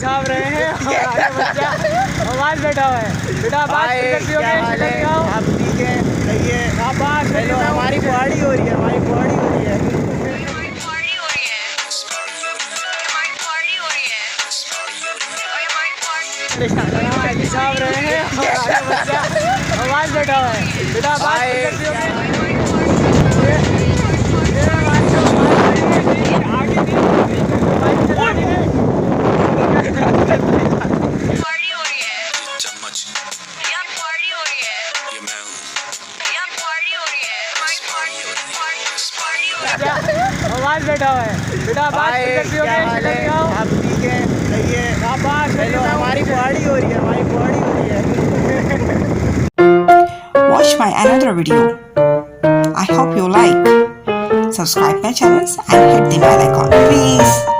छाप रहे हैं और आगे बच्चा आवाज बैठा हुआ है। बेटा बात करती हो क्या हाल है? आप ठीक है? रहिए। हेलो, हमारी पार्टी हो रही है, हमारी पार्टी हो रही है। छाप रहे हैं और आगे बच्चा आवाज बैठा हुआ है। बेटा बात करती हो आवाज बैठा हुआ है। बेटा बात करती हो क्या हाल है? आप ठीक है? रहिए। हेलो, हमारी पार्टी हो रही है, हमारी पार्टी हो रही है। Watch my another video. I hope you like. Subscribe my channels and hit the bell icon, please.